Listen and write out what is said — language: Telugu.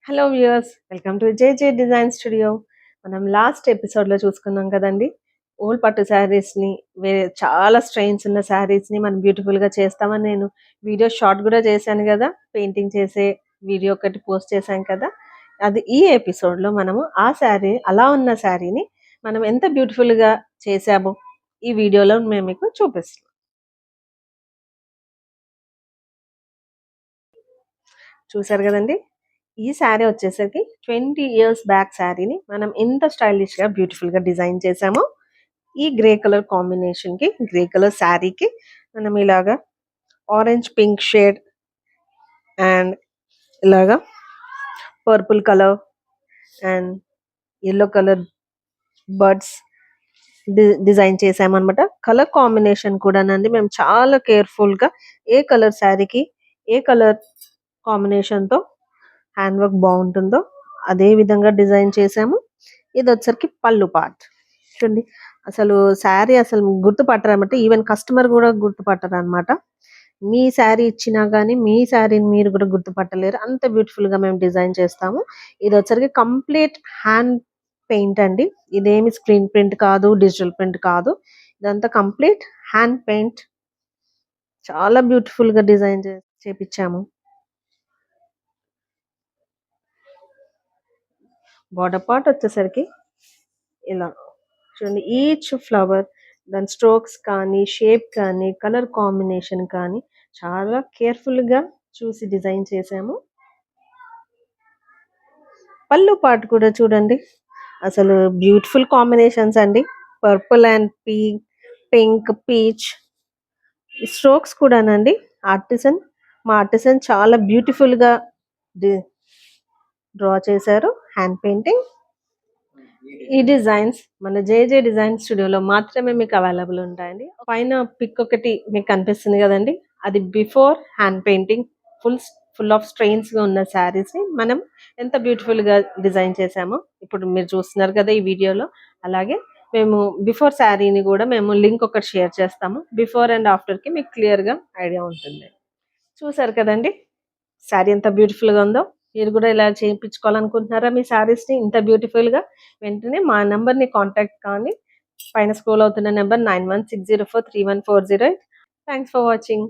Hello viewers, welcome to JJ design studio. మనం లాస్ట్ ఎపిసోడ్లో చూసుకున్నాం కదండి. ఓల్డ్ పట్టు శారీస్ని, వేరే చాలా స్ట్రెయిన్స్ ఉన్న శారీస్ని మనం బ్యూటిఫుల్గా చేస్తామని నేను వీడియో షార్ట్ కూడా చేశాను కదా. పెయింటింగ్ చేసే వీడియో ఒకటి పోస్ట్ చేశాను కదా. అది ఈ ఎపిసోడ్లో మనము ఆ శారీ, అలా ఉన్న శారీని మనం ఎంత బ్యూటిఫుల్గా చేసామో ఈ వీడియోలో మేము మీకు చూపిస్తాం. చూసారు కదండి, ఈ శారీ వచ్చేసరికి 20 ఇయర్స్ బ్యాక్ శారీని మనం ఎంత స్టైలిష్గా బ్యూటిఫుల్గా డిజైన్ చేసామో, ఈ గ్రే కలర్ కాంబినేషన్కి, గ్రే కలర్ శారీకి మనం ఇలాగా ఆరెంజ్ పింక్ షేడ్ అండ్ ఇలాగా purple colour and yellow colour birds design చేసామన్నమాట. కలర్ కాంబినేషన్ కూడానండి మేము చాలా కేర్ఫుల్గా ఏ కలర్ శారీకి ఏ కలర్ కాంబినేషన్తో హ్యాండ్ వర్క్ బాగుంటుందో అదే విధంగా డిజైన్ చేసాము. ఇది వచ్చరికి పళ్ళు పార్ట్ చూడండి. అసలు శారీ అసలు గుర్తుపట్టరు అనమాట. ఈవెన్ కస్టమర్ కూడా గుర్తుపట్టరు అనమాట. మీ శారీ ఇచ్చినా కానీ మీ శారీని మీరు కూడా గుర్తుపట్టలేరు, అంత బ్యూటిఫుల్ గా మేము డిజైన్ చేస్తాము. ఇది వచ్చరికి కంప్లీట్ హ్యాండ్ పెయింట్ అండి. ఇదేమి స్క్రీన్ ప్రింట్ కాదు, డిజిటల్ ప్రింట్ కాదు. ఇదంతా కంప్లీట్ హ్యాండ్ పెయింట్. చాలా బ్యూటిఫుల్ గా డిజైన్ చేపించాము. బార్డర్ పార్ట్ వచ్చేసరికి ఇలా చూడండి. ఈచ్ ఫ్లవర్ దాని స్ట్రోక్స్ కానీ, షేప్ కానీ, కలర్ కాంబినేషన్ కానీ చాలా కేర్ఫుల్గా చూసి డిజైన్ చేసాము. పళ్ళు పార్ట్ కూడా చూడండి, అసలు బ్యూటిఫుల్ కాంబినేషన్స్ అండి. Purple and pink, peach. Strokes కూడానండి మా ఆర్టిసన్ చాలా బ్యూటిఫుల్గా డ్రా చేశారు. Hand painting. ఈ డిజైన్స్ మన జేజే డిజైన్ స్టూడియోలో మాత్రమే మీకు అవైలబుల్ ఉంటాయండి. పైన పిక్ ఒకటి మీకు కనిపిస్తుంది కదండి, అది before hand painting. Full of strains గా ఉన్న శారీస్ ని మనం ఎంత బ్యూటిఫుల్ గా డిజైన్ చేసామో ఇప్పుడు మీరు చూస్తున్నారు కదా ఈ వీడియోలో. అలాగే మేము బిఫోర్ శారీని కూడా మేము లింక్ ఒకటి షేర్ చేస్తాము. బిఫోర్ అండ్ ఆఫ్టర్ కి మీకు క్లియర్ గా ఐడియా ఉంటుంది. చూసారు కదండి శారీ ఎంత బ్యూటిఫుల్ గా ఉందో. మీరు కూడా ఇలా చేయించుకోవాలనుకుంటున్నారా మీ శారీస్ని ఇంత బ్యూటిఫుల్గా? వెంటనే మా నెంబర్ని కాంటాక్ట్ కానీ. పైన స్క్రోల్ అవుతున్న నెంబర్ 9160431408. Thanks for watching.